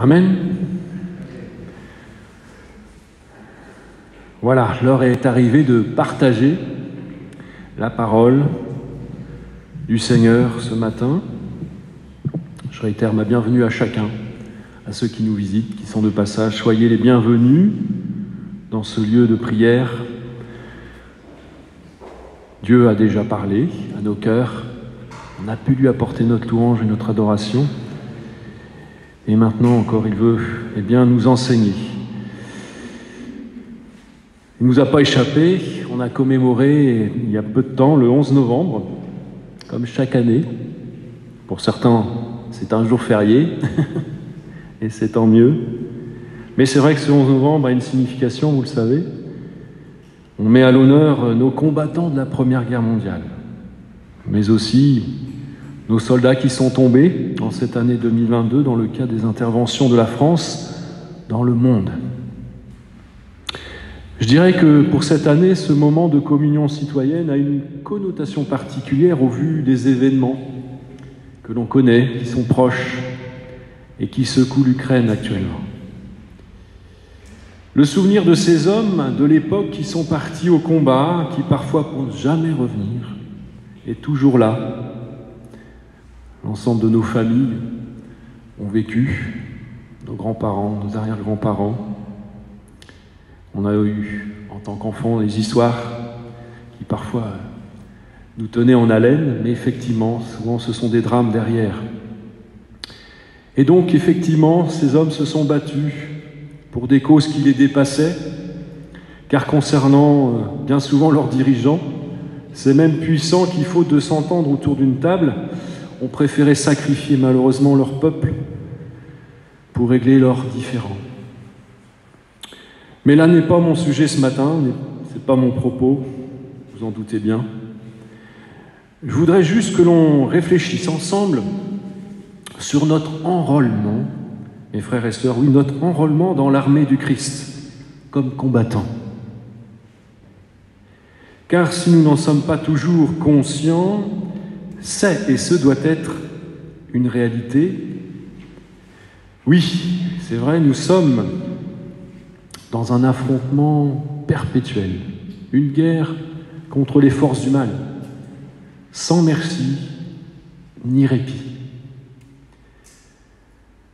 Amen. Voilà, l'heure est arrivée de partager la parole du Seigneur ce matin. Je réitère ma bienvenue à chacun, à ceux qui nous visitent, qui sont de passage. Soyez les bienvenus dans ce lieu de prière. Dieu a déjà parlé à nos cœurs. On a pu lui apporter notre louange et notre adoration. Et maintenant encore, il veut nous enseigner. Il ne nous a pas échappé. On a commémoré il y a peu de temps, le 11 novembre, comme chaque année. Pour certains, c'est un jour férié, et c'est tant mieux. Mais c'est vrai que ce 11 novembre a une signification, vous le savez. On met à l'honneur nos combattants de la Première Guerre mondiale, mais aussi nos soldats qui sont tombés en cette année 2022 dans le cadre des interventions de la France dans le monde. Je dirais que pour cette année, ce moment de communion citoyenne a une connotation particulière au vu des événements que l'on connaît, qui sont proches et qui secouent l'Ukraine actuellement. Le souvenir de ces hommes de l'époque qui sont partis au combat, qui parfois pensent jamais revenir, est toujours là. L'ensemble de nos familles ont vécu, nos grands-parents, nos arrière-grands-parents. On a eu, en tant qu'enfants, des histoires qui parfois nous tenaient en haleine, mais effectivement, souvent ce sont des drames derrière. Et donc, effectivement, ces hommes se sont battus pour des causes qui les dépassaient, car concernant bien souvent leurs dirigeants, ces mêmes puissants qui, faute de s'entendre autour d'une table, ont préféré sacrifier malheureusement leur peuple pour régler leurs différends. Mais là n'est pas mon sujet ce matin, ce n'est pas mon propos, vous en doutez bien. Je voudrais juste que l'on réfléchisse ensemble sur notre enrôlement, mes frères et sœurs, oui, notre enrôlement dans l'armée du Christ, comme combattants. Car si nous n'en sommes pas toujours conscients, c'est et ce doit être une réalité. Oui, c'est vrai, nous sommes dans un affrontement perpétuel, une guerre contre les forces du mal, sans merci ni répit.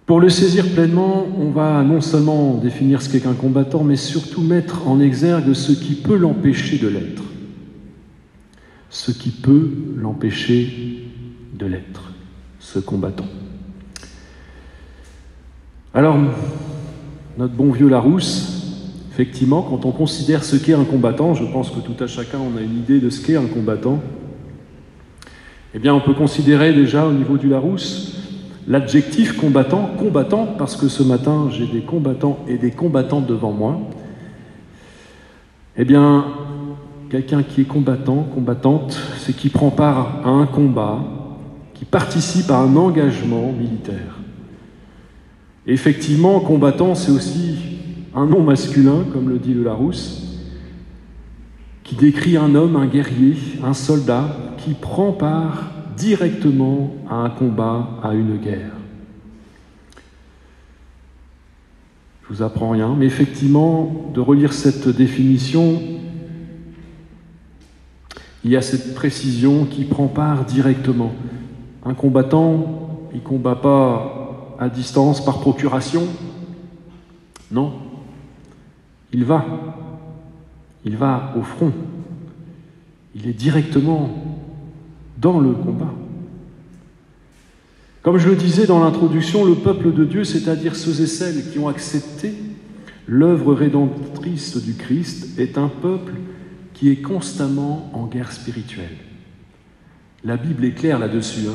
Pour le saisir pleinement, on va non seulement définir ce qu'est qu'un combattant, mais surtout mettre en exergue ce qui peut l'empêcher de l'être. Ce qui peut l'empêcher de l'être, ce combattant. Alors, notre bon vieux Larousse, effectivement, quand on considère ce qu'est un combattant, je pense que tout à chacun on a une idée de ce qu'est un combattant, eh bien on peut considérer déjà au niveau du Larousse l'adjectif combattant, parce que ce matin j'ai des combattants et des combattantes devant moi, eh bien quelqu'un qui est combattant, combattante, c'est qui prend part à un combat, qui participe à un engagement militaire. Et effectivement, combattant, c'est aussi un nom masculin, comme le dit le Larousse, qui décrit un homme, un guerrier, un soldat, qui prend part directement à un combat, à une guerre. Je vous apprends rien, mais effectivement, de relire cette définition, il y a cette précision qui prend part directement. Un combattant, il ne combat pas à distance par procuration. Non. Il va au front. Il est directement dans le combat. Comme je le disais dans l'introduction, le peuple de Dieu, c'est-à-dire ceux et celles qui ont accepté l'œuvre rédemptrice du Christ, est un peuple qui est constamment en guerre spirituelle. La Bible est claire là-dessus.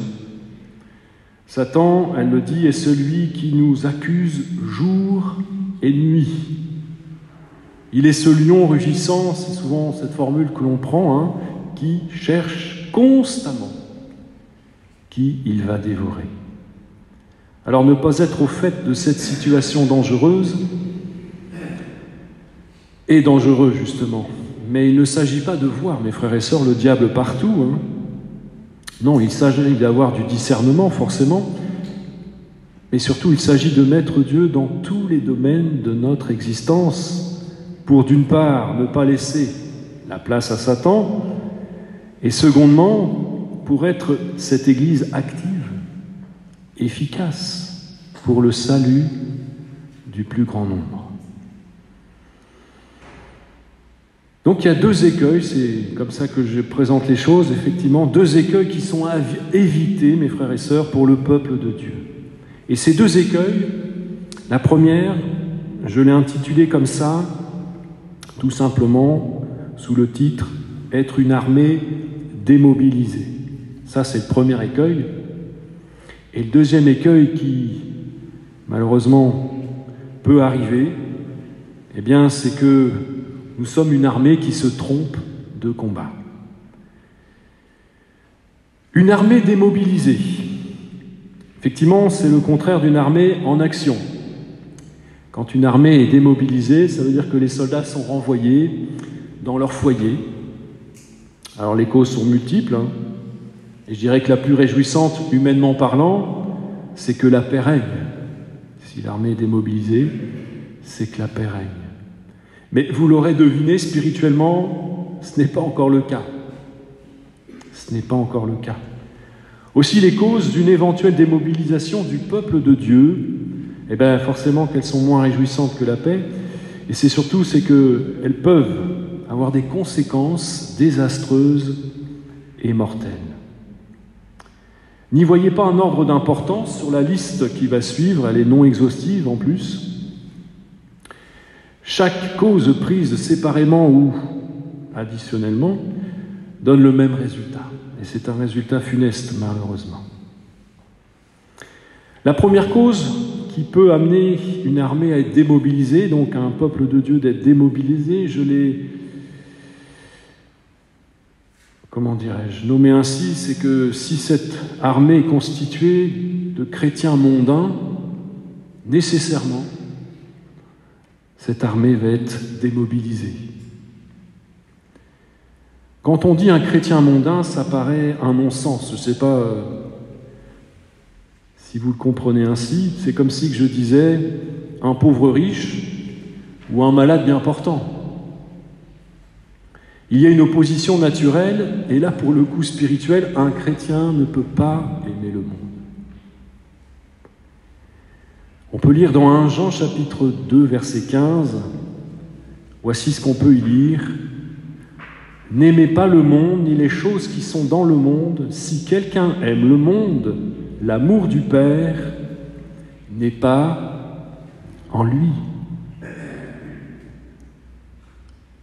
Satan, elle le dit, est celui qui nous accuse jour et nuit. Il est ce lion rugissant, c'est souvent cette formule que l'on prend, qui cherche constamment qui il va dévorer. Alors ne pas être au fait de cette situation dangereuse est dangereux justement. Mais il ne s'agit pas de voir, mes frères et sœurs, le diable partout. Non, il s'agit d'avoir du discernement, forcément, mais surtout il s'agit de mettre Dieu dans tous les domaines de notre existence pour d'une part ne pas laisser la place à Satan et secondement pour être cette Église active, efficace pour le salut du plus grand nombre. Donc il y a deux écueils, c'est comme ça que je présente les choses, effectivement, deux écueils qui sont à éviter, mes frères et sœurs, pour le peuple de Dieu. Et ces deux écueils, la première, je l'ai intitulée comme ça, tout simplement, sous le titre « Être une armée démobilisée ». Ça, c'est le premier écueil. Et le deuxième écueil qui, malheureusement, peut arriver, eh bien, c'est que nous sommes une armée qui se trompe de combat. Une armée démobilisée. Effectivement, c'est le contraire d'une armée en action. Quand une armée est démobilisée, ça veut dire que les soldats sont renvoyés dans leur foyer. Alors les causes sont multiples, hein, et je dirais que la plus réjouissante, humainement parlant, c'est que la paix règne. Si l'armée est démobilisée, c'est que la paix règne. Mais vous l'aurez deviné, spirituellement, ce n'est pas encore le cas. Ce n'est pas encore le cas. Aussi, les causes d'une éventuelle démobilisation du peuple de Dieu, eh bien, forcément qu'elles sont moins réjouissantes que la paix, et c'est qu'elles peuvent avoir des conséquences désastreuses et mortelles. N'y voyez pas un ordre d'importance sur la liste qui va suivre, elle est non exhaustive en plus. Chaque cause prise séparément ou additionnellement donne le même résultat. Et c'est un résultat funeste, malheureusement. La première cause qui peut amener une armée à être démobilisée, donc un peuple de Dieu d'être démobilisé, je l'ai, nommé ainsi, c'est que si cette armée est constituée de chrétiens mondains, nécessairement, cette armée va être démobilisée. Quand on dit un chrétien mondain, ça paraît un non-sens. Je ne sais pas si vous le comprenez ainsi. C'est comme si je disais un pauvre riche ou un malade bien portant. Il y a une opposition naturelle, et là, pour le coup spirituel, un chrétien ne peut pas aimer le monde. On peut lire dans 1 Jean chapitre 2, verset 15, voici ce qu'on peut y lire. « N'aimez pas le monde, ni les choses qui sont dans le monde. Si quelqu'un aime le monde, l'amour du Père n'est pas en lui. »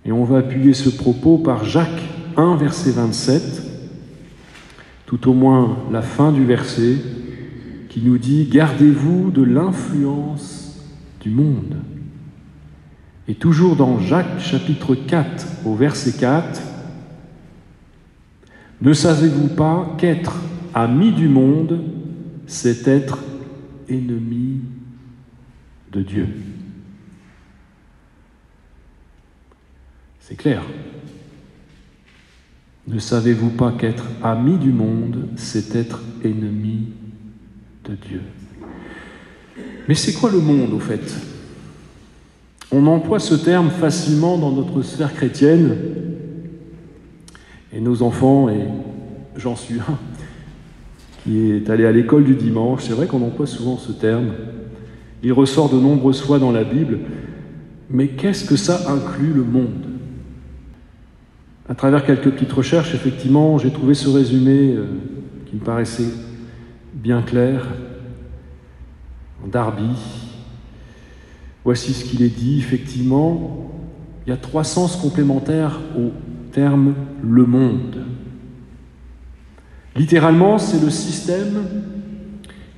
Et on va appuyer ce propos par Jacques 1, verset 27, tout au moins la fin du verset, qui nous dit « Gardez-vous de l'influence du monde ». Et toujours dans Jacques chapitre 4 au verset 4, « Ne savez-vous pas qu'être ami du monde, c'est être ennemi de Dieu ?» C'est clair. Ne savez-vous pas qu'être ami du monde, c'est être ennemi de Dieu? Mais c'est quoi le monde, au fait? On emploie ce terme facilement dans notre sphère chrétienne, et nos enfants, et j'en suis un, qui est allé à l'école du dimanche, c'est vrai qu'on emploie souvent ce terme. Il ressort de nombreuses fois dans la Bible, mais qu'est-ce que ça inclut, le monde? À travers quelques petites recherches, effectivement, j'ai trouvé ce résumé qui me paraissait bien clair. Darby, voici ce qu'il est dit. Effectivement, il y a 3 sens complémentaires au terme « le monde ». Littéralement, c'est le système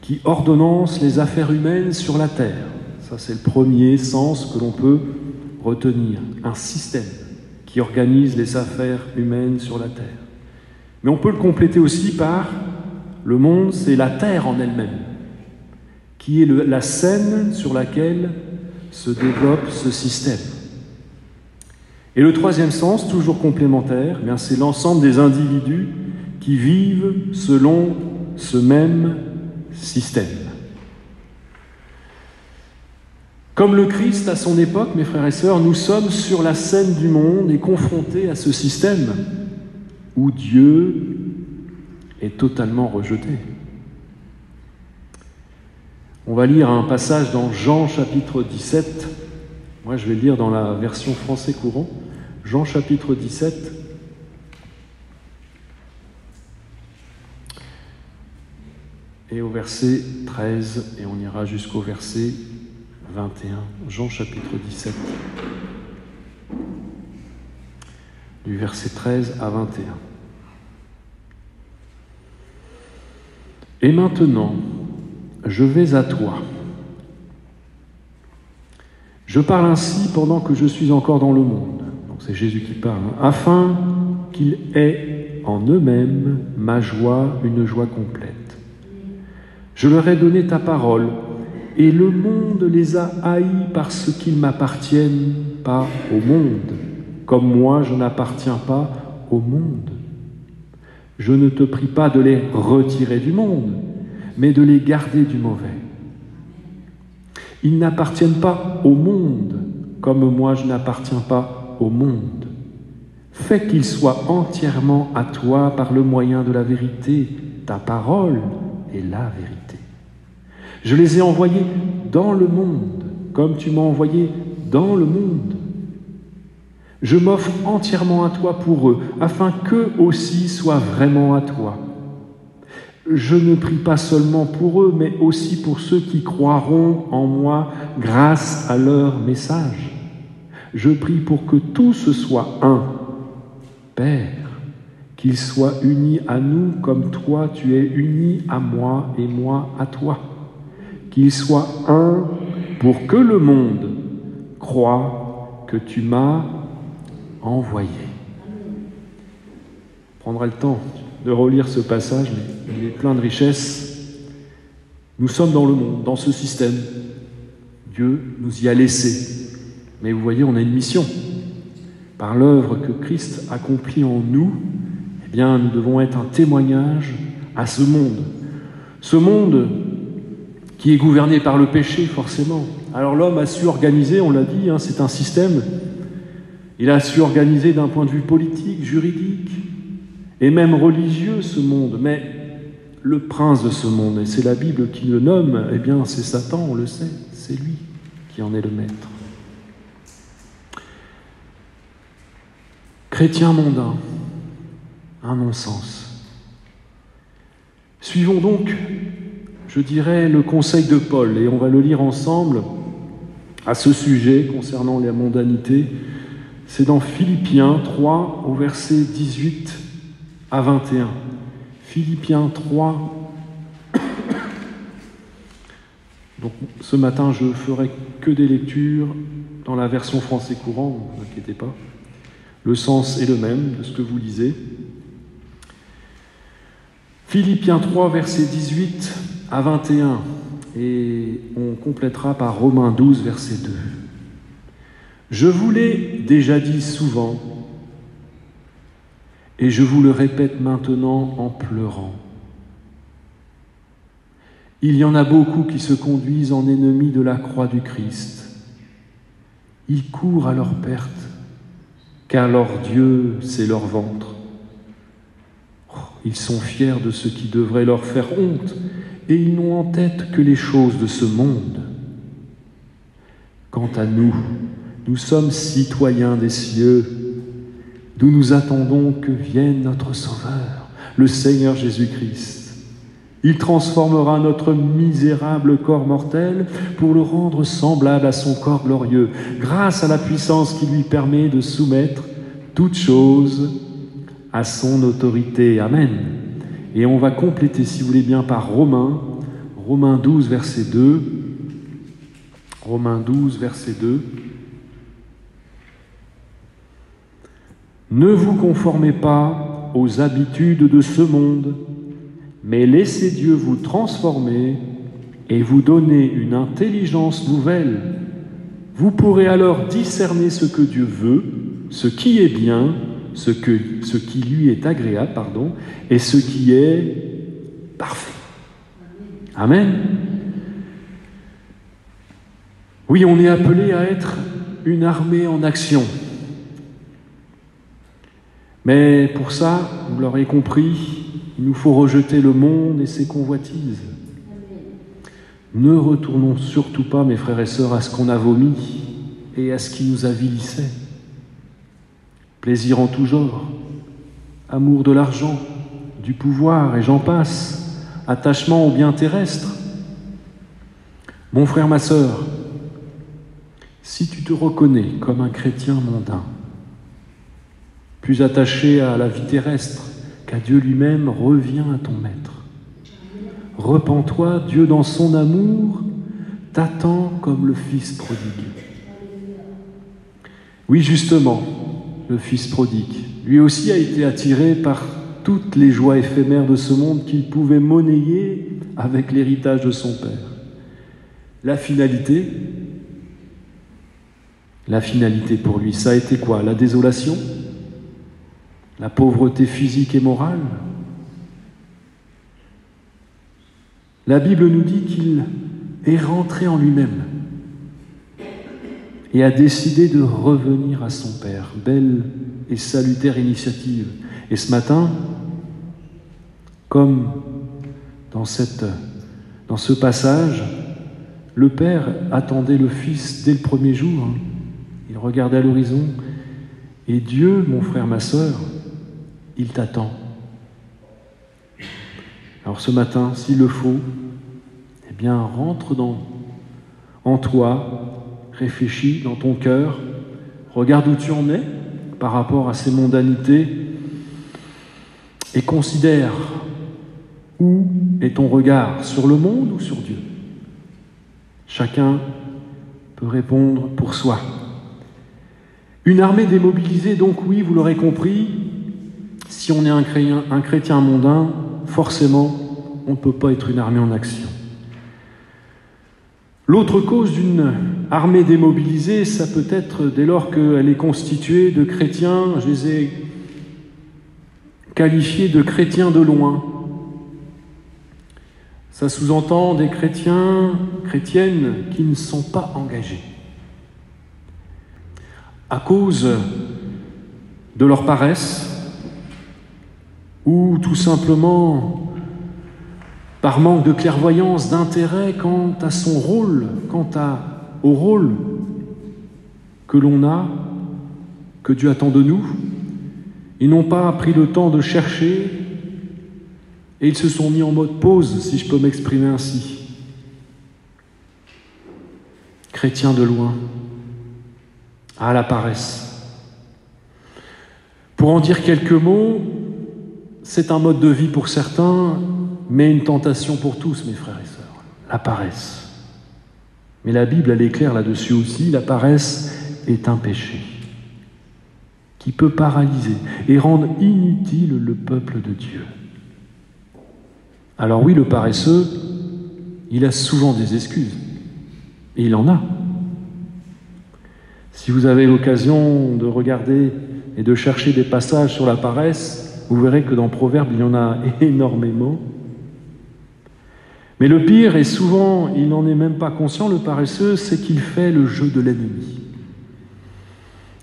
qui ordonnance les affaires humaines sur la terre. Ça, c'est le premier sens que l'on peut retenir. Un système qui organise les affaires humaines sur la terre. Mais on peut le compléter aussi par le monde, c'est la terre en elle-même, qui est la scène sur laquelle se développe ce système. Et le troisième sens, toujours complémentaire, bien, c'est l'ensemble des individus qui vivent selon ce même système. Comme le Christ à son époque, mes frères et sœurs, nous sommes sur la scène du monde et confrontés à ce système où Dieu est totalement rejeté. On va lire un passage dans Jean chapitre 17. Moi, je vais lire dans la version français courant. Jean chapitre 17. Et au verset 13, et on ira jusqu'au verset 21. Jean chapitre 17. Du verset 13 à 21. Et maintenant, je vais à toi. Je parle ainsi pendant que je suis encore dans le monde. Donc c'est Jésus qui parle. Afin qu'ils aient en eux-mêmes ma joie, une joie complète. Je leur ai donné ta parole, et le monde les a haïs parce qu'ils m'appartiennent pas au monde, comme moi je n'appartiens pas au monde. Je ne te prie pas de les retirer du monde, mais de les garder du mauvais. Ils n'appartiennent pas au monde, comme moi je n'appartiens pas au monde. Fais qu'ils soient entièrement à toi par le moyen de la vérité. Ta parole est la vérité. Je les ai envoyés dans le monde, comme tu m'as envoyé dans le monde. Je m'offre entièrement à toi pour eux, afin qu'eux aussi soient vraiment à toi. Je ne prie pas seulement pour eux, mais aussi pour ceux qui croiront en moi grâce à leur message. Je prie pour que tous soient un. Père, qu'ils soient unis à nous comme toi tu es uni à moi et moi à toi. Qu'ils soient un pour que le monde croie que tu m'as envoyé. On prendra le temps de relire ce passage, mais il est plein de richesses. Nous sommes dans le monde, dans ce système. Dieu nous y a laissés. Mais vous voyez, on a une mission. Par l'œuvre que Christ accomplit en nous, eh bien, nous devons être un témoignage à ce monde. Ce monde qui est gouverné par le péché, forcément. Alors l'homme a su organiser, on l'a dit, c'est un système. Il a su organiser d'un point de vue politique, juridique, et même religieux ce monde. Mais le prince de ce monde, et c'est la Bible qui le nomme, eh bien c'est Satan, on le sait, c'est lui qui en est le maître. Chrétien mondain, un non-sens. Suivons donc, je dirais, le conseil de Paul, et on va le lire ensemble à ce sujet concernant la mondanité. C'est dans Philippiens 3, au verset 18 à 21. Philippiens 3. Donc ce matin, je ferai que des lectures dans la version français courant, ne vous inquiétez pas. Le sens est le même de ce que vous lisez. Philippiens 3, verset 18 à 21. Et on complétera par Romains 12, verset 2. Je vous l'ai déjà dit souvent, et je vous le répète maintenant en pleurant. Il y en a beaucoup qui se conduisent en ennemis de la croix du Christ. Ils courent à leur perte, car leur Dieu, c'est leur ventre. Ils sont fiers de ce qui devrait leur faire honte, et ils n'ont en tête que les choses de ce monde. Quant à nous, nous sommes citoyens des cieux, d'où nous attendons que vienne notre Sauveur, le Seigneur Jésus-Christ. Il transformera notre misérable corps mortel pour le rendre semblable à son corps glorieux, grâce à la puissance qui lui permet de soumettre toutes choses à son autorité. Amen. Et on va compléter, si vous voulez bien, par Romains 12, verset 2. Romains 12, verset 2. Ne vous conformez pas aux habitudes de ce monde, mais laissez Dieu vous transformer et vous donner une intelligence nouvelle. Vous pourrez alors discerner ce que Dieu veut, ce qui est bien, ce qui lui est agréable, et ce qui est parfait. Amen. Oui, on est appelé à être une armée en action. Mais pour ça, vous l'aurez compris, il nous faut rejeter le monde et ses convoitises. Ne retournons surtout pas, mes frères et sœurs, à ce qu'on a vomi et à ce qui nous avilissait. Plaisir en tout genre, amour de l'argent, du pouvoir, et j'en passe, attachement aux biens terrestres. Mon frère, ma sœur, si tu te reconnais comme un chrétien mondain, plus attaché à la vie terrestre qu'à Dieu lui-même, reviens à ton maître. Repens-toi, Dieu dans son amour t'attend comme le fils prodigue. Oui, justement, le fils prodigue, lui aussi a été attiré par toutes les joies éphémères de ce monde qu'il pouvait monnayer avec l'héritage de son père. La finalité pour lui, ça a été quoi? La désolation? La pauvreté physique et morale? La Bible nous dit qu'il est rentré en lui-même et a décidé de revenir à son Père. Belle et salutaire initiative. Et ce matin, comme dans ce passage, le Père attendait le Fils dès le premier jour. Il regardait à l'horizon. Et Dieu, mon frère, ma sœur, il t'attend. Alors ce matin, s'il le faut, eh bien, rentre en toi, réfléchis dans ton cœur, regarde où tu en es par rapport à ces mondanités et considère où est ton regard, sur le monde ou sur Dieu. Chacun peut répondre pour soi. Une armée démobilisée, donc oui, vous l'aurez compris, si on est un chrétien mondain, forcément, on ne peut pas être une armée en action. L'autre cause d'une armée démobilisée, ça peut être dès lors qu'elle est constituée de chrétiens, je les ai qualifiés de chrétiens de loin. Ça sous-entend des chrétiens, chrétiennes qui ne sont pas engagés. À cause de leur paresse, ou tout simplement par manque de clairvoyance, d'intérêt quant à son rôle, au rôle que l'on a, que Dieu attend de nous. Ils n'ont pas pris le temps de chercher et ils se sont mis en mode pause, si je peux m'exprimer ainsi. Chrétiens de loin, à la paresse. Pour en dire quelques mots, c'est un mode de vie pour certains, mais une tentation pour tous, mes frères et sœurs, la paresse. Mais la Bible, elle est claire là-dessus aussi, la paresse est un péché qui peut paralyser et rendre inutile le peuple de Dieu. Alors oui, le paresseux, il a souvent des excuses, et il en a. Si vous avez l'occasion de regarder et de chercher des passages sur la paresse, vous verrez que dans Proverbes, il y en a énormément. Mais le pire, et souvent il n'en est même pas conscient, le paresseux, c'est qu'il fait le jeu de l'ennemi.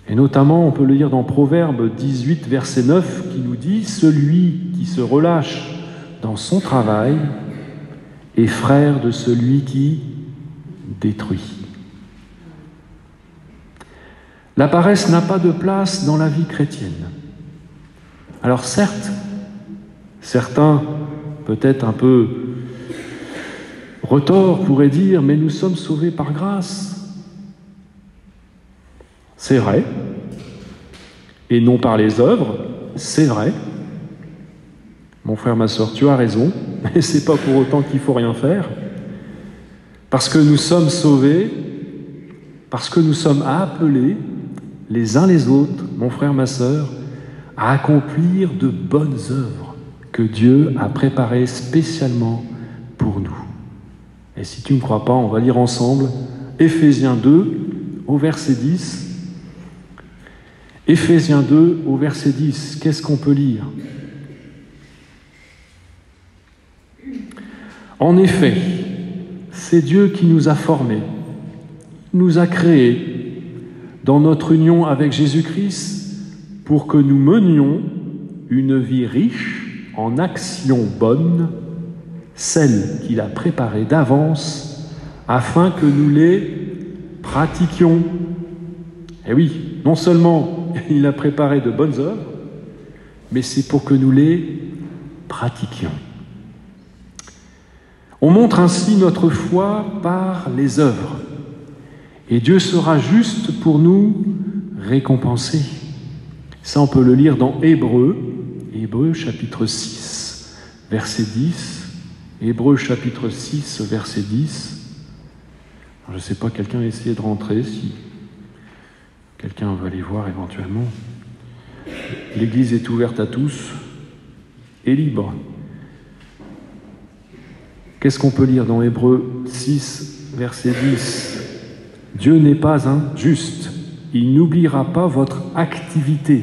Et notamment, on peut le lire dans Proverbes 18, verset 9, qui nous dit « Celui qui se relâche dans son travail est frère de celui qui détruit. » La paresse n'a pas de place dans la vie chrétienne. Alors certes, certains, peut-être un peu retors, pourraient dire « mais nous sommes sauvés par grâce ». C'est vrai, et non par les œuvres, c'est vrai. Mon frère, ma sœur, tu as raison, mais c'est pas pour autant qu'il faut rien faire. Parce que nous sommes sauvés, parce que nous sommes appelés, les uns les autres, mon frère, ma sœur, à accomplir de bonnes œuvres que Dieu a préparées spécialement pour nous. Et si tu ne crois pas, on va lire ensemble Éphésiens 2, au verset 10. Éphésiens 2, au verset 10, qu'est-ce qu'on peut lire? En effet, c'est Dieu qui nous a formés. nous a créés dans notre union avec Jésus-Christ pour que nous menions une vie riche en actions bonnes, celles qu'il a préparées d'avance afin que nous les pratiquions. Et oui, non seulement il a préparé de bonnes œuvres, mais c'est pour que nous les pratiquions. On montre ainsi notre foi par les œuvres, et Dieu sera juste pour nous récompenser. Ça, on peut le lire dans Hébreux chapitre 6, verset 10. Hébreux chapitre 6, verset 10. Je ne sais pas, quelqu'un a essayé de rentrer, si quelqu'un veut aller voir éventuellement. L'Église est ouverte à tous et libre. Qu'est-ce qu'on peut lire dans Hébreux 6, verset 10 ? Dieu n'est pas injuste. Il n'oubliera pas votre activité,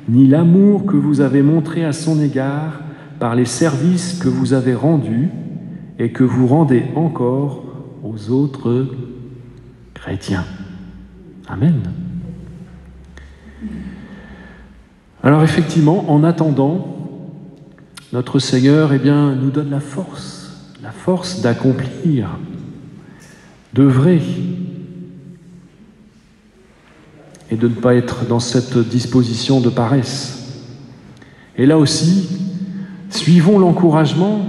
ni l'amour que vous avez montré à son égard par les services que vous avez rendus et que vous rendez encore aux autres chrétiens. Amen. Alors effectivement, en attendant, notre Seigneur nous donne la force d'accomplir, d'œuvrer, et de ne pas être dans cette disposition de paresse. Et là aussi, suivons l'encouragement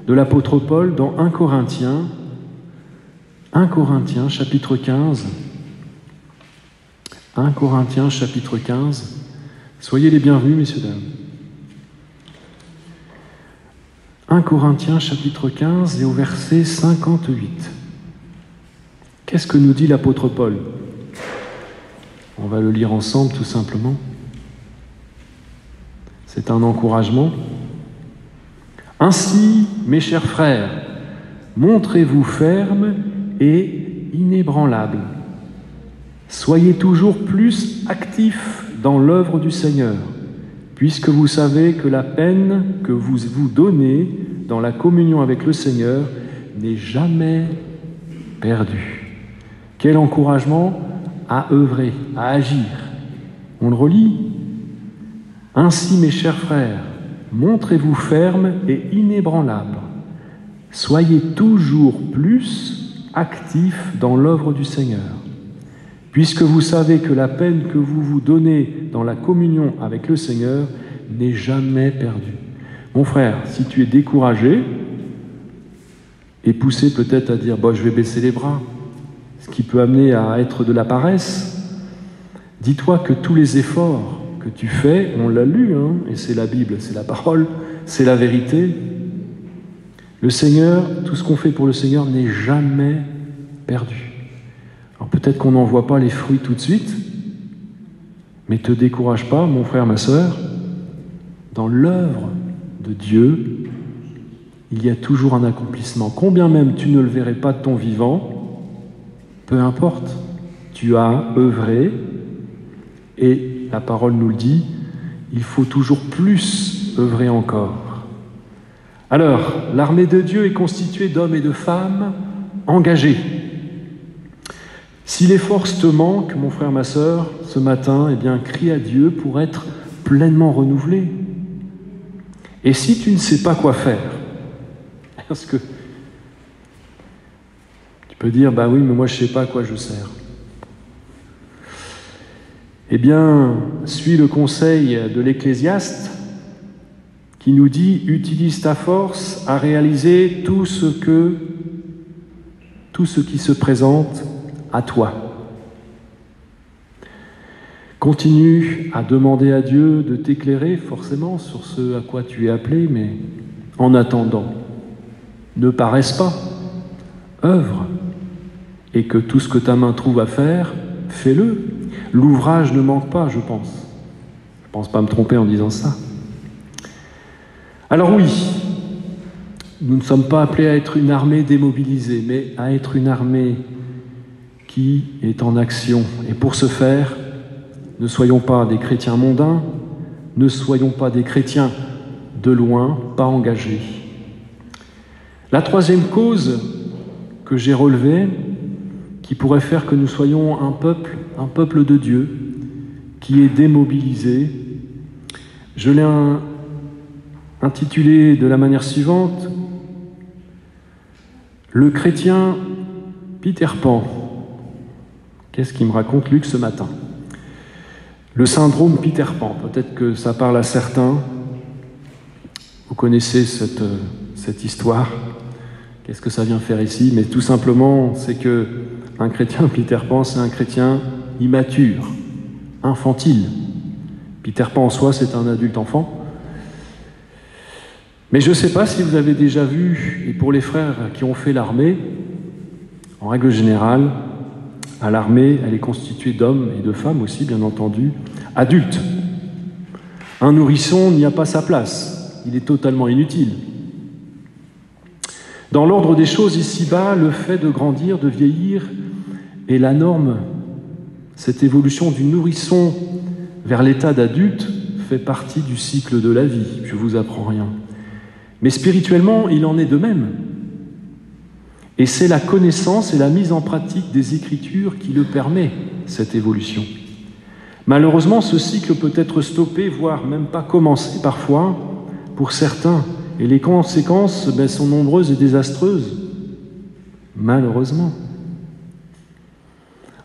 de l'apôtre Paul dans 1 Corinthiens chapitre 15. 1 Corinthiens chapitre 15. Soyez les bienvenus, messieurs, dames. 1 Corinthiens chapitre 15 et au verset 58. Qu'est-ce que nous dit l'apôtre Paul ? On va le lire ensemble tout simplement. C'est un encouragement. Ainsi, mes chers frères, montrez-vous fermes et inébranlables. Soyez toujours plus actifs dans l'œuvre du Seigneur, puisque vous savez que la peine que vous vous donnez dans la communion avec le Seigneur n'est jamais perdue. Quel encouragement à œuvrer, à agir. On le relit. Ainsi, mes chers frères, montrez-vous fermes et inébranlables. Soyez toujours plus actifs dans l'œuvre du Seigneur, puisque vous savez que la peine que vous vous donnez dans la communion avec le Seigneur n'est jamais perdue. Mon frère, si tu es découragé et poussé peut-être à dire « je vais baisser les bras », ce qui peut amener à être de la paresse, dis-toi que tous les efforts que tu fais, on l'a lu, et c'est la Bible, c'est la parole, c'est la vérité. Le Seigneur, tout ce qu'on fait pour le Seigneur n'est jamais perdu. Alors peut-être qu'on n'en voit pas les fruits tout de suite, mais te décourage pas, mon frère, ma sœur, dans l'œuvre de Dieu, il y a toujours un accomplissement. Combien même tu ne le verrais pas de ton vivant, peu importe, tu as œuvré, et la parole nous le dit, il faut toujours plus œuvrer encore. Alors, l'armée de Dieu est constituée d'hommes et de femmes engagés. Si les forces te manquent, mon frère, ma sœur, ce matin, crie à Dieu pour être pleinement renouvelé. Et si tu ne sais pas quoi faire, parce que tu peux dire, oui, mais moi je ne sais pas à quoi je sers. Suis le conseil de l'Ecclésiaste qui nous dit « Utilise ta force à réaliser tout ce qui se présente à toi. » Continue à demander à Dieu de t'éclairer forcément sur ce à quoi tu es appelé, mais en attendant, ne paresse pas, œuvre, et que tout ce que ta main trouve à faire, fais-le. L'ouvrage ne manque pas, je pense. Je ne pense pas me tromper en disant ça. Alors oui, nous ne sommes pas appelés à être une armée démobilisée, mais à être une armée qui est en action. Et pour ce faire, ne soyons pas des chrétiens mondains, ne soyons pas des chrétiens de loin, pas engagés. La troisième cause que j'ai relevées, qui pourraient faire que nous soyons un peuple de Dieu, qui est démobilisé. Je l'ai intitulé de la manière suivante: le chrétien Peter Pan. Qu'est-ce qu'il me raconte Luc ce matin? Le syndrome Peter Pan, peut-être que ça parle à certains. Vous connaissez cette histoire. Qu'est-ce que ça vient faire ici? Mais tout simplement, c'est que un chrétien Peter Pan, c'est un chrétien immature, infantile. Peter Pan en soi, c'est un adulte enfant. Mais je ne sais pas si vous avez déjà vu, et pour les frères qui ont fait l'armée, en règle générale, à l'armée, elle est constituée d'hommes et de femmes aussi, bien entendu, adultes. Un nourrisson n'y a pas sa place, il est totalement inutile. Dans l'ordre des choses ici-bas, le fait de grandir, de vieillir est la norme. Cette évolution du nourrisson vers l'état d'adulte fait partie du cycle de la vie, je ne vous apprends rien. Mais spirituellement, il en est de même. Et c'est la connaissance et la mise en pratique des Écritures qui le permet, cette évolution. Malheureusement, ce cycle peut être stoppé, voire même pas commencé parfois, pour certains. Et les conséquences sont nombreuses et désastreuses, malheureusement.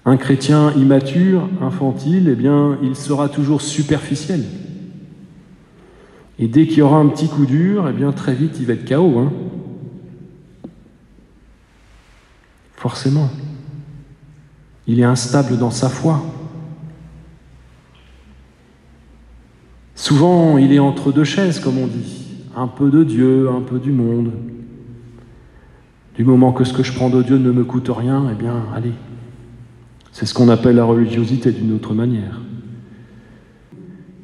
Un chrétien immature, infantile, il sera toujours superficiel. Et dès qu'il y aura un petit coup dur, très vite, il va être KO. Forcément. Il est instable dans sa foi. Souvent, il est entre deux chaises, comme on dit. Un peu de Dieu, un peu du monde. Du moment que ce que je prends de Dieu ne me coûte rien, allez. C'est ce qu'on appelle la religiosité d'une autre manière.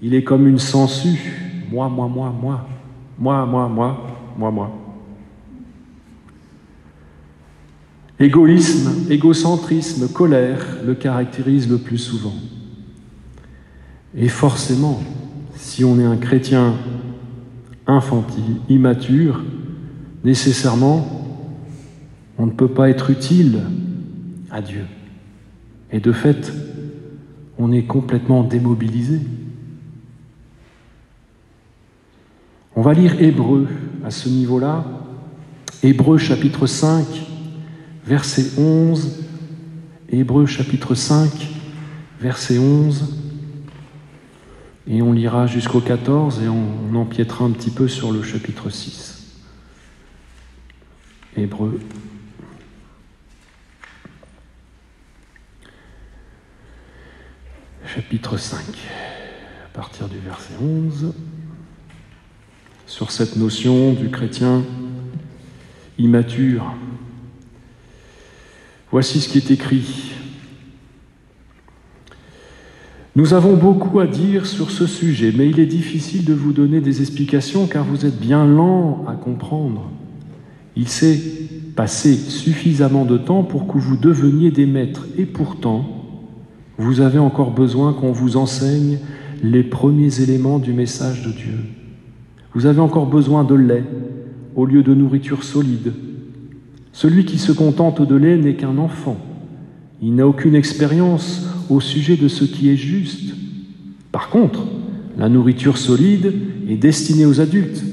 Il est comme une sangsue. Moi. Égoïsme, égocentrisme, colère le caractérisent le plus souvent. Et forcément, si on est un chrétien infantile, immature, nécessairement, on ne peut pas être utile à Dieu. Et de fait, on est complètement démobilisé. On va lire Hébreux à ce niveau-là. Hébreux chapitre 5, verset 11. Hébreux chapitre 5, verset 11. Et on lira jusqu'au 14 et on empiétera un petit peu sur le chapitre 6. Hébreux. Chapitre 5, à partir du verset 11, sur cette notion du chrétien immature. Voici ce qui est écrit. Nous avons beaucoup à dire sur ce sujet, mais il est difficile de vous donner des explications car vous êtes bien lents à comprendre. Il s'est passé suffisamment de temps pour que vous deveniez des maîtres, et pourtant, vous avez encore besoin qu'on vous enseigne les premiers éléments du message de Dieu. Vous avez encore besoin de lait au lieu de nourriture solide. Celui qui se contente de lait n'est qu'un enfant. Il n'a aucune expérience au sujet de ce qui est juste. Par contre, la nourriture solide est destinée aux adultes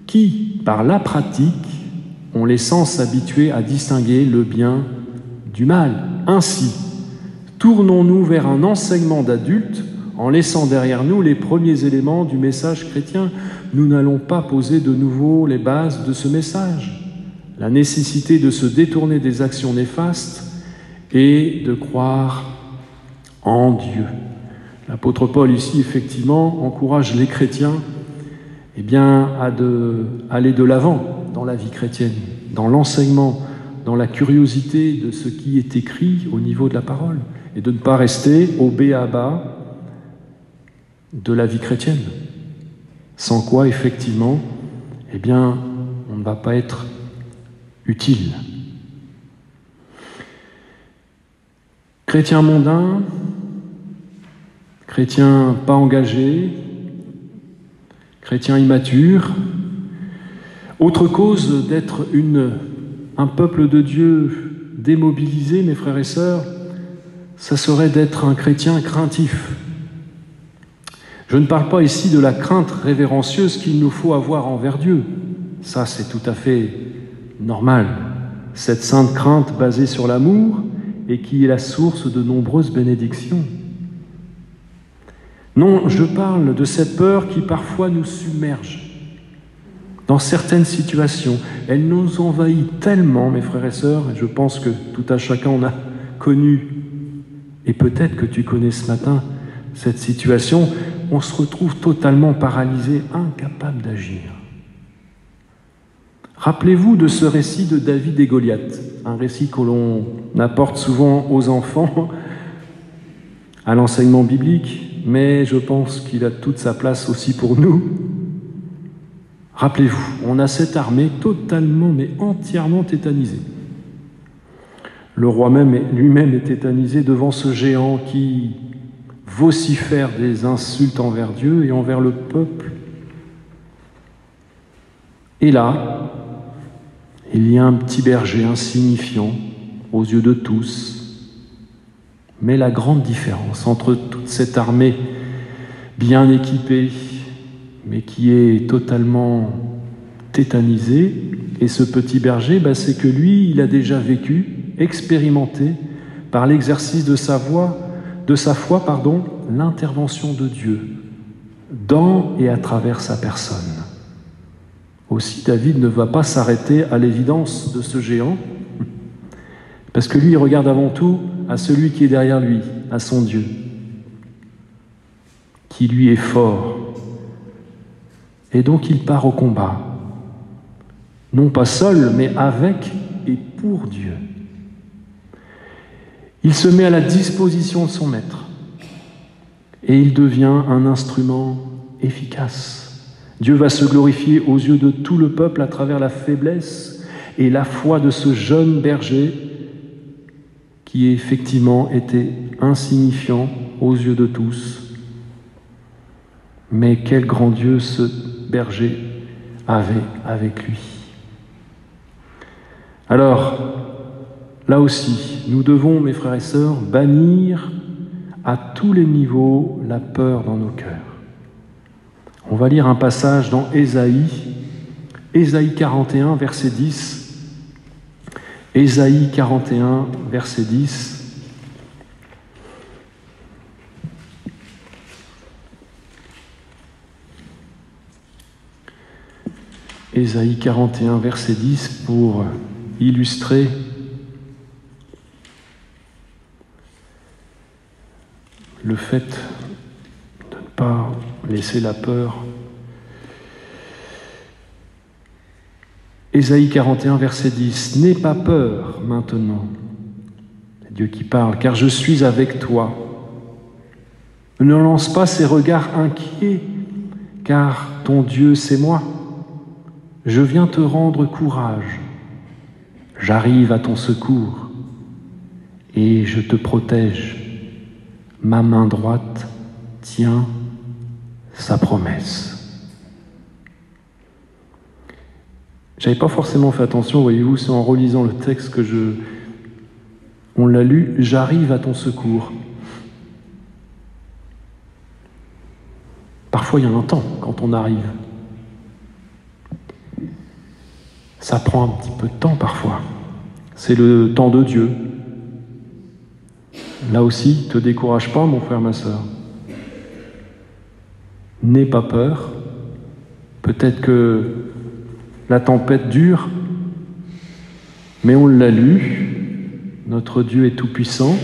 qui, par la pratique, ont les sens habitués à distinguer le bien du mal. Ainsi, tournons-nous vers un enseignement d'adultes en laissant derrière nous les premiers éléments du message chrétien. Nous n'allons pas poser de nouveau les bases de ce message. La nécessité de se détourner des actions néfastes et de croire en Dieu. L'apôtre Paul ici, effectivement, encourage les chrétiens à aller de l'avant dans la vie chrétienne, dans l'enseignement, dans la curiosité de ce qui est écrit au niveau de la parole, et de ne pas rester au b.a.-ba de la vie chrétienne. Sans quoi, effectivement, on ne va pas être utile. Chrétien mondain, chrétien pas engagé, chrétien immature, autre cause d'être une un peuple de Dieu démobilisé, mes frères et sœurs, ça serait d'être un chrétien craintif. Je ne parle pas ici de la crainte révérencieuse qu'il nous faut avoir envers Dieu. Ça, c'est tout à fait normal. Cette sainte crainte basée sur l'amour et qui est la source de nombreuses bénédictions. Non, je parle de cette peur qui parfois nous submerge. Dans certaines situations, elle nous envahit tellement, mes frères et sœurs, et je pense que tout à chacun en a connu, et peut-être que tu connais ce matin cette situation, on se retrouve totalement paralysé, incapable d'agir. Rappelez-vous de ce récit de David et Goliath, un récit que l'on apporte souvent aux enfants à l'enseignement biblique, mais je pense qu'il a toute sa place aussi pour nous. Rappelez-vous, on a cette armée totalement, mais entièrement tétanisée. Le roi même lui-même est tétanisé devant ce géant qui vocifère des insultes envers Dieu et envers le peuple. Et là, il y a un petit berger insignifiant aux yeux de tous. Mais la grande différence entre toute cette armée bien équipée, mais qui est totalement tétanisé, et ce petit berger, c'est que lui, il a déjà vécu, expérimenté, par l'exercice de sa foi, l'intervention de Dieu dans et à travers sa personne. Aussi, David ne va pas s'arrêter à l'évidence de ce géant, parce que lui, il regarde avant tout à celui qui est derrière lui, à son Dieu, qui lui est fort. Et donc il part au combat, non pas seul, mais avec et pour Dieu. Il se met à la disposition de son maître et il devient un instrument efficace. Dieu va se glorifier aux yeux de tout le peuple à travers la faiblesse et la foi de ce jeune berger qui effectivement était insignifiant aux yeux de tous. Mais quel grand Dieu ce berger avait avec lui. Alors, là aussi, nous devons, mes frères et sœurs, bannir à tous les niveaux la peur dans nos cœurs. On va lire un passage dans Ésaïe 41, verset 10. Ésaïe 41, verset 10. Ésaïe 41, verset 10, pour illustrer le fait de ne pas laisser la peur. Ésaïe 41, verset 10. « N'aie pas peur maintenant, c'est Dieu qui parle, car je suis avec toi. Ne lance pas ces regards inquiets, car ton Dieu, c'est moi. Je viens te rendre courage. J'arrive à ton secours et je te protège. Ma main droite tient sa promesse. » J'avais pas forcément fait attention, voyez-vous, c'est en relisant le texte que on l'a lu, « J'arrive à ton secours ». Parfois, il y a un temps quand on arrive. Ça prend un petit peu de temps parfois. C'est le temps de Dieu. Là aussi, ne te décourage pas, mon frère, ma sœur. N'aie pas peur. Peut-être que la tempête dure, mais on l'a lu. Notre Dieu est tout-puissant.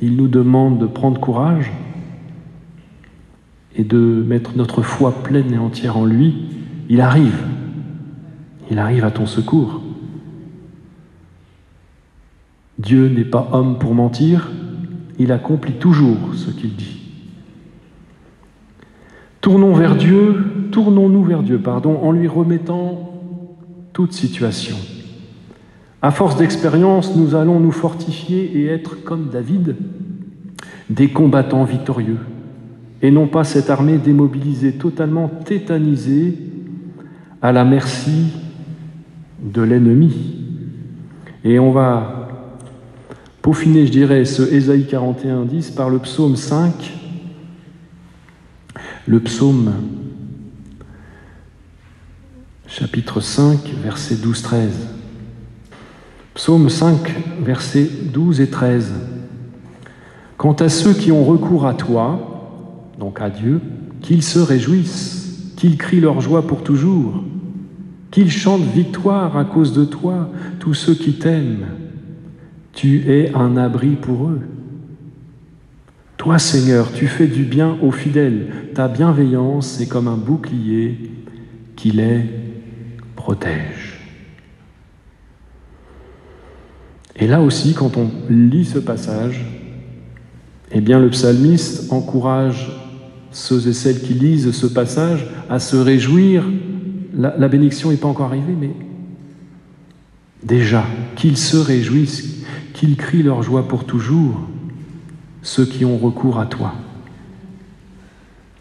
Il nous demande de prendre courage et de mettre notre foi pleine et entière en lui. Il arrive à ton secours. Dieu n'est pas homme pour mentir, il accomplit toujours ce qu'il dit. Tournons-nous vers Dieu, en lui remettant toute situation. À force d'expérience, nous allons nous fortifier et être comme David, des combattants victorieux, et non pas cette armée démobilisée, totalement tétanisée, à la merci de l'ennemi. Et on va peaufiner, je dirais, ce Ésaïe 41:10 par le psaume 5, le psaume chapitre 5, versets 12-13. Psaume 5, versets 12 et 13. Quant à ceux qui ont recours à toi, donc à Dieu, qu'ils se réjouissent, qu'ils crient leur joie pour toujours, qu'ils chantent victoire à cause de toi, tous ceux qui t'aiment. Tu es un abri pour eux. Toi, Seigneur, tu fais du bien aux fidèles. Ta bienveillance est comme un bouclier qui les protège. Et là aussi, quand on lit ce passage, eh bien, le psalmiste encourage ceux et celles qui lisent ce passage à se réjouir. La bénédiction n'est pas encore arrivée, mais déjà, qu'ils se réjouissent, qu'ils crient leur joie pour toujours, ceux qui ont recours à toi.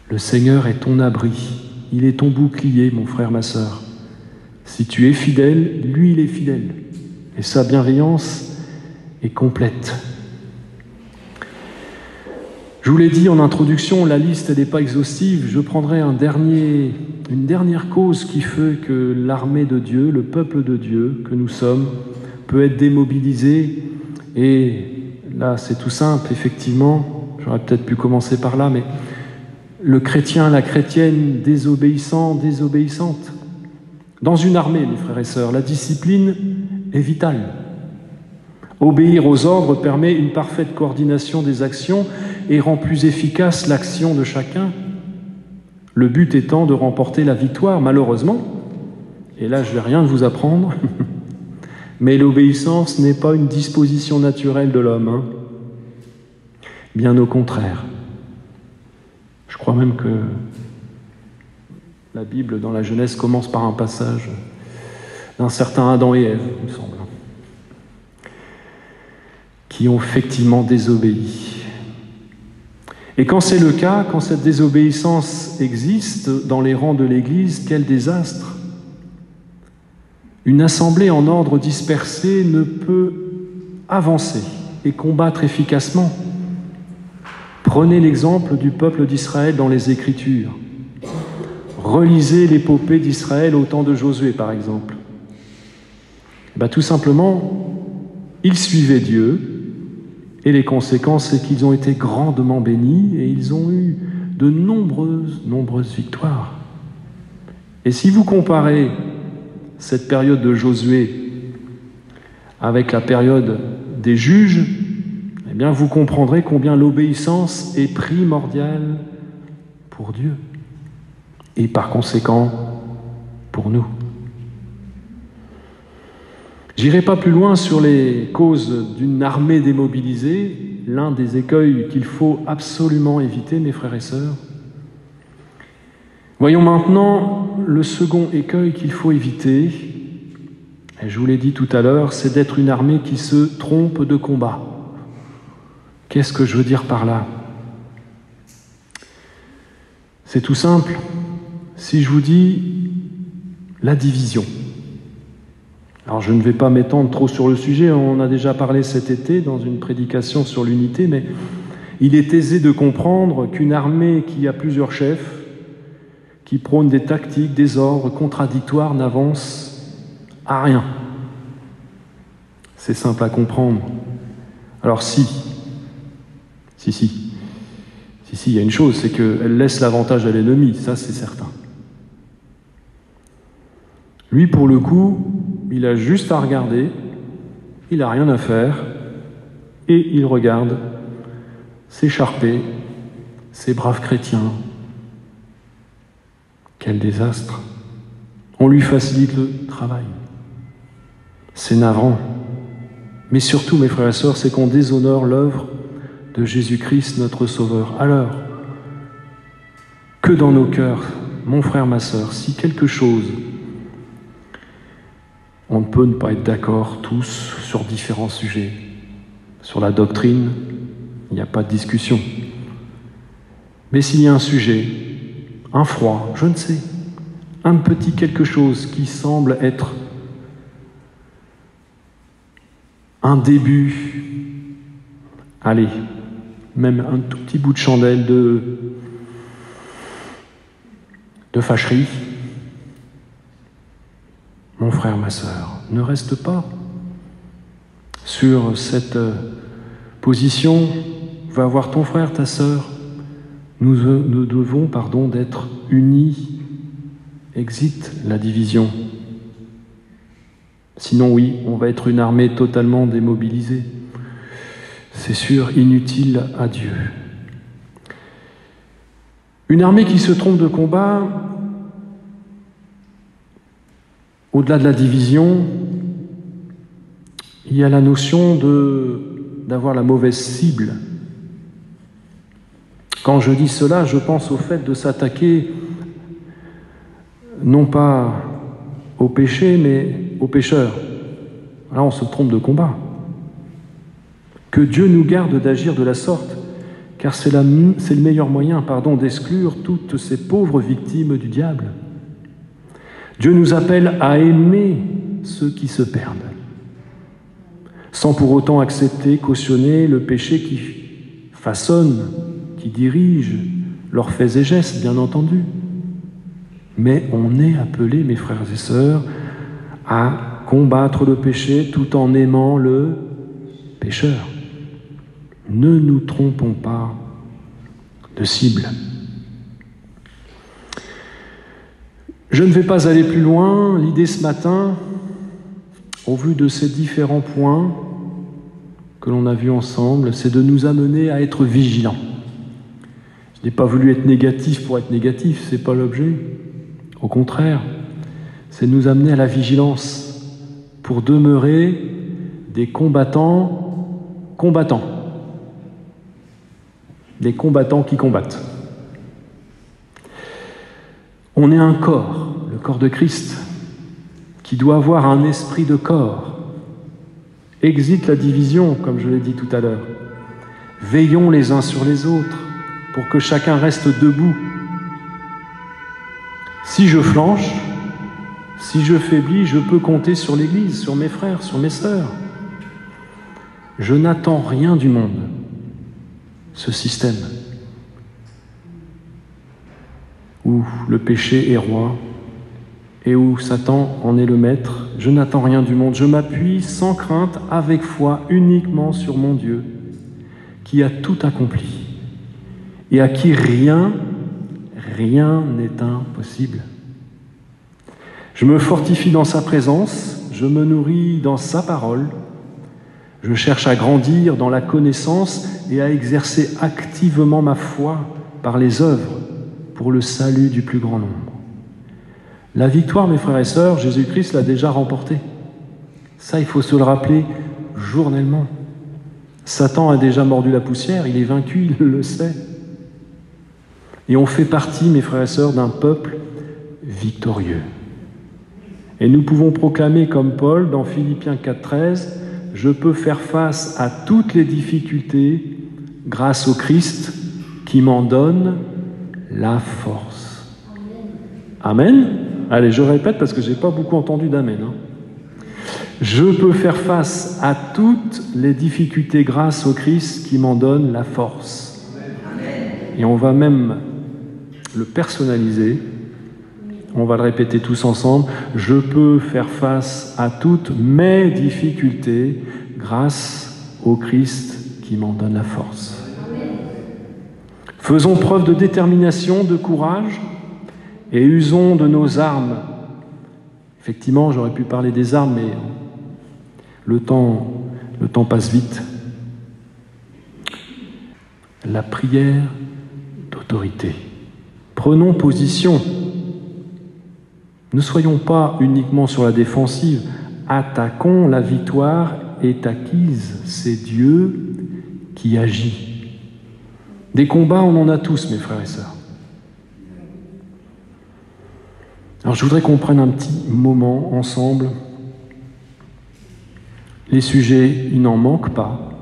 Le Seigneur est ton abri, il est ton bouclier, mon frère, ma sœur. Si tu es fidèle, lui, il est fidèle. Et sa bienveillance est complète. Je vous l'ai dit en introduction, la liste n'est pas exhaustive. Je prendrai une dernière cause qui fait que l'armée de Dieu, le peuple de Dieu que nous sommes, peut être démobilisé. Et là, c'est tout simple, effectivement. J'aurais peut-être pu commencer par là, mais le chrétien, la chrétienne, désobéissant, désobéissante. Dans une armée, mes frères et sœurs, la discipline est vitale. Obéir aux ordres permet une parfaite coordination des actions et rend plus efficace l'action de chacun. Le but étant de remporter la victoire, malheureusement. Et là, je ne vais rien vous apprendre. Mais l'obéissance n'est pas une disposition naturelle de l'homme. Bien au contraire. Je crois même que la Bible, dans la Genèse, commence par un passage d'un certain Adam et Ève, il me semble, qui ont effectivement désobéi. Et quand c'est le cas, quand cette désobéissance existe dans les rangs de l'Église, quel désastre! Une assemblée en ordre dispersé ne peut avancer et combattre efficacement. Prenez l'exemple du peuple d'Israël dans les Écritures. Relisez l'épopée d'Israël au temps de Josué, par exemple. Tout simplement, ils suivaient Dieu, et les conséquences, c'est qu'ils ont été grandement bénis et ils ont eu de nombreuses victoires. Et si vous comparez cette période de Josué avec la période des juges, eh bien vous comprendrez combien l'obéissance est primordiale pour Dieu et par conséquent pour nous. J'irai pas plus loin sur les causes d'une armée démobilisée, l'un des écueils qu'il faut absolument éviter, mes frères et sœurs. Voyons maintenant le second écueil qu'il faut éviter, et je vous l'ai dit tout à l'heure, c'est d'être une armée qui se trompe de combat. Qu'est-ce que je veux dire par là? C'est tout simple. Si je vous dis la division. Alors je ne vais pas m'étendre trop sur le sujet, on en a déjà parlé cet été dans une prédication sur l'unité, mais il est aisé de comprendre qu'une armée qui a plusieurs chefs, qui prône des tactiques, des ordres contradictoires, n'avance à rien. C'est simple à comprendre. Alors si, il y a une chose, c'est qu'elle laisse l'avantage à l'ennemi, ça c'est certain. Lui, pour le coup, il a juste à regarder, il n'a rien à faire, et il regarde s'écharper, ces braves chrétiens. Quel désastre! On lui facilite le travail. C'est navrant. Mais surtout, mes frères et sœurs, c'est qu'on déshonore l'œuvre de Jésus-Christ, notre Sauveur. Alors, que dans nos cœurs, mon frère, ma sœur, si quelque chose, on ne peut ne pas être d'accord tous sur différents sujets. Sur la doctrine, il n'y a pas de discussion. Mais s'il y a un sujet, un froid, je ne sais, un petit quelque chose qui semble être un début, allez, même un tout petit bout de chandelle de fâcherie, mon frère, ma sœur, ne reste pas sur cette position. Va voir ton frère, ta sœur. Nous devons, d'être unis. Exit la division. Sinon, oui, on va être une armée totalement démobilisée. C'est sûr, inutile à Dieu. Une armée qui se trompe de combat, au-delà de la division, il y a la notion d'avoir la mauvaise cible. Quand je dis cela, je pense au fait de s'attaquer non pas au péché, mais aux pécheurs. Là, on se trompe de combat. Que Dieu nous garde d'agir de la sorte, car c'est le meilleur moyen, d'exclure toutes ces pauvres victimes du diable. Dieu nous appelle à aimer ceux qui se perdent, sans pour autant accepter, cautionner le péché qui façonne, qui dirige leurs faits et gestes, bien entendu. Mais on est appelé, mes frères et sœurs, à combattre le péché tout en aimant le pécheur. Ne nous trompons pas de cible. Je ne vais pas aller plus loin. L'idée ce matin, au vu de ces différents points que l'on a vus ensemble, c'est de nous amener à être vigilants. Je n'ai pas voulu être négatif pour être négatif, ce n'est pas l'objet. Au contraire, c'est de nous amener à la vigilance pour demeurer des combattants. Des combattants qui combattent. On est un corps, le corps de Christ, qui doit avoir un esprit de corps. Exit la division, comme je l'ai dit tout à l'heure. Veillons les uns sur les autres pour que chacun reste debout. Si je flanche, si je faiblis, je peux compter sur l'Église, sur mes frères, sur mes sœurs. Je n'attends rien du monde, ce système où le péché est roi et où Satan en est le maître. Je n'attends rien du monde. Je m'appuie sans crainte, avec foi, uniquement sur mon Dieu, qui a tout accompli et à qui rien n'est impossible. Je me fortifie dans sa présence, je me nourris dans sa parole, je cherche à grandir dans la connaissance et à exercer activement ma foi par les œuvres pour le salut du plus grand nombre. La victoire, mes frères et sœurs, Jésus-Christ l'a déjà remportée. Ça, il faut se le rappeler journellement. Satan a déjà mordu la poussière, il est vaincu, il le sait. Et on fait partie, mes frères et sœurs, d'un peuple victorieux. Et nous pouvons proclamer comme Paul dans Philippiens 4,13, « Je peux faire face à toutes les difficultés grâce au Christ qui m'en donne la force. » Amen. Allez, je répète parce que je n'ai pas beaucoup entendu d'amen. Je peux faire face à toutes les difficultés grâce au Christ qui m'en donne la force. Amen. Et on va même le personnaliser. On va le répéter tous ensemble. Je peux faire face à toutes mes difficultés grâce au Christ qui m'en donne la force. Amen. Faisons preuve de détermination, de courage et usons de nos armes. Effectivement, j'aurais pu parler des armes, mais le temps passe vite. La prière d'autorité. Prenons position. Ne soyons pas uniquement sur la défensive. Attaquons, la victoire est acquise. C'est Dieu qui agit. Des combats, on en a tous, mes frères et sœurs. Alors je voudrais qu'on prenne un petit moment ensemble. Les sujets, ils n'en manquent pas.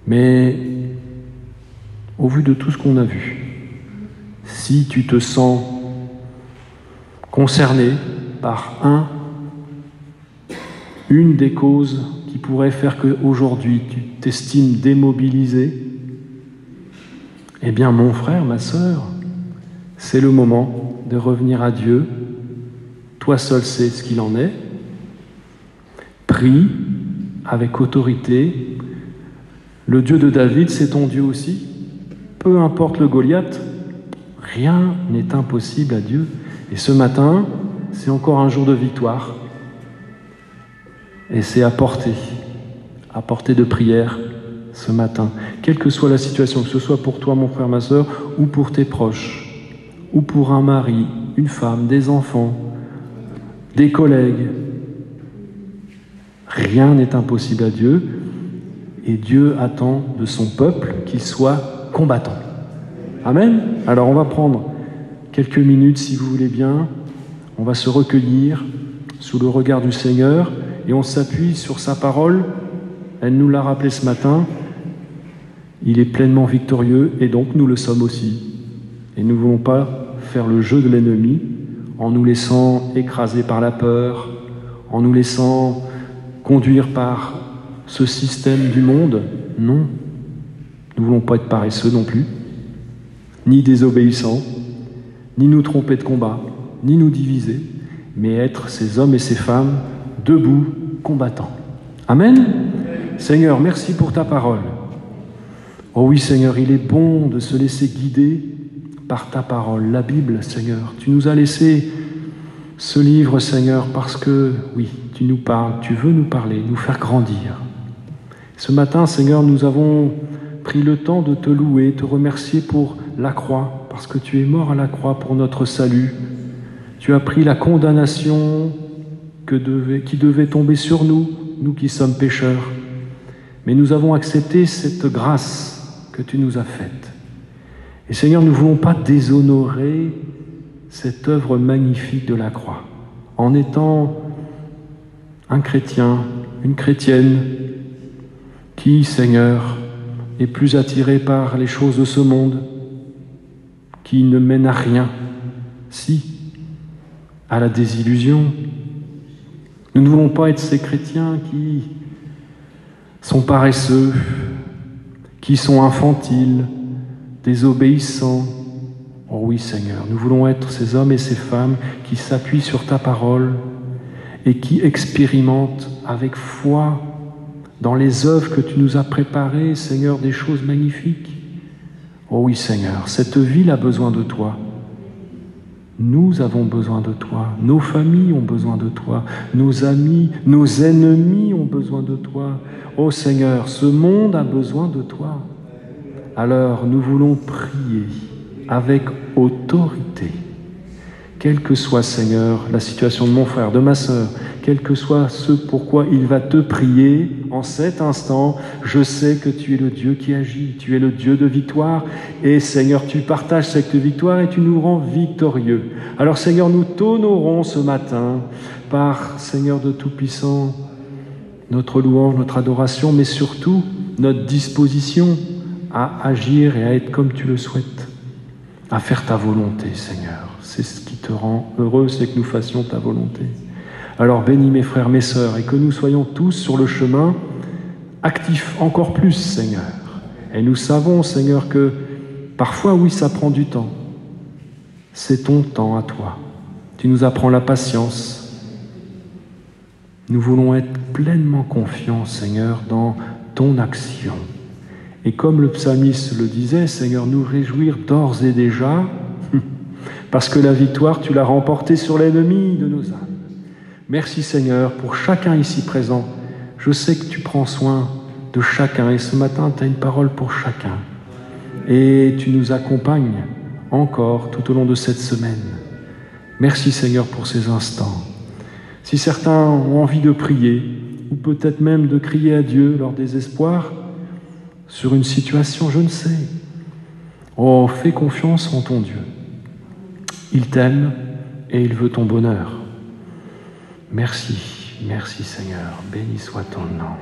Mais au vu de tout ce qu'on a vu, si tu te sens concerné par une des causes qui pourrait faire qu'aujourd'hui tu t'estimes démobilisé, eh bien mon frère, ma sœur, c'est le moment de revenir à Dieu. Toi seul sais ce qu'il en est. Prie avec autorité. Le Dieu de David, c'est ton Dieu aussi. Peu importe le Goliath, rien n'est impossible à Dieu. Et ce matin, c'est encore un jour de victoire. Et c'est à portée de prière ce matin. Quelle que soit la situation, que ce soit pour toi, mon frère, ma sœur, ou pour tes proches, ou pour un mari, une femme, des enfants, des collègues. Rien n'est impossible à Dieu. Et Dieu attend de son peuple qu'il soit combattant. Amen. Alors on va prendre quelques minutes, si vous voulez bien. On va se recueillir sous le regard du Seigneur et on s'appuie sur sa parole. Elle nous l'a rappelé ce matin. Il est pleinement victorieux et donc nous le sommes aussi. Et nous ne voulons pas faire le jeu de l'ennemi en nous laissant écraser par la peur, en nous laissant conduire par ce système du monde. Non, nous ne voulons pas être paresseux non plus, ni désobéissants, ni nous tromper de combat, ni nous diviser, mais être ces hommes et ces femmes debout, combattants. Amen. Seigneur, merci pour ta parole. Oh oui, Seigneur, il est bon de se laisser guider par ta parole, la Bible, Seigneur. Tu nous as laissé ce livre, Seigneur, parce que, oui, tu nous parles, tu veux nous parler, nous faire grandir. Ce matin, Seigneur, nous avons pris le temps de te louer, te remercier pour la croix, parce que tu es mort à la croix pour notre salut. Tu as pris la condamnation qui devait tomber sur nous, nous qui sommes pécheurs. Mais nous avons accepté cette grâce que tu nous as faite. Et Seigneur, nous ne voulons pas déshonorer cette œuvre magnifique de la croix, en étant un chrétien, une chrétienne, qui, Seigneur, est plus attiré par les choses de ce monde, qui ne mène à rien, si, à la désillusion. Nous ne voulons pas être ces chrétiens qui sont paresseux, qui sont infantiles, désobéissants. Oh oui, Seigneur, nous voulons être ces hommes et ces femmes qui s'appuient sur ta parole et qui expérimentent avec foi dans les œuvres que tu nous as préparées, Seigneur, des choses magnifiques. Oh oui, Seigneur, cette ville a besoin de toi. Nous avons besoin de toi. Nos familles ont besoin de toi. Nos amis, nos ennemis ont besoin de toi. Oh Seigneur, ce monde a besoin de toi. Alors, nous voulons prier avec autorité. Quelle que soit, Seigneur, la situation de mon frère, de ma sœur, quel que soit ce pourquoi il va te prier en cet instant, je sais que tu es le Dieu qui agit, tu es le Dieu de victoire, et Seigneur, tu partages cette victoire et tu nous rends victorieux. Alors Seigneur, nous t'honorons ce matin par, Seigneur de Tout-Puissant, notre louange, notre adoration, mais surtout notre disposition à agir et à être comme tu le souhaites, à faire ta volonté, Seigneur. C'est ce qui te rend heureux, c'est que nous fassions ta volonté. Alors bénis mes frères, mes sœurs, et que nous soyons tous sur le chemin, actifs encore plus, Seigneur. Et nous savons, Seigneur, que parfois, oui, ça prend du temps. C'est ton temps à toi. Tu nous apprends la patience. Nous voulons être pleinement confiants, Seigneur, dans ton action. Et comme le psalmiste le disait, Seigneur, nous réjouir d'ores et déjà, parce que la victoire, tu l'as remportée sur l'ennemi de nos âmes. Merci Seigneur pour chacun ici présent. Je sais que tu prends soin de chacun et ce matin, tu as une parole pour chacun. Et tu nous accompagnes encore tout au long de cette semaine. Merci Seigneur pour ces instants. Si certains ont envie de prier, ou peut-être même de crier à Dieu leur désespoir, sur une situation, je ne sais. Oh, fais confiance en ton Dieu. Il t'aime et il veut ton bonheur. Merci, merci Seigneur, béni soit ton nom.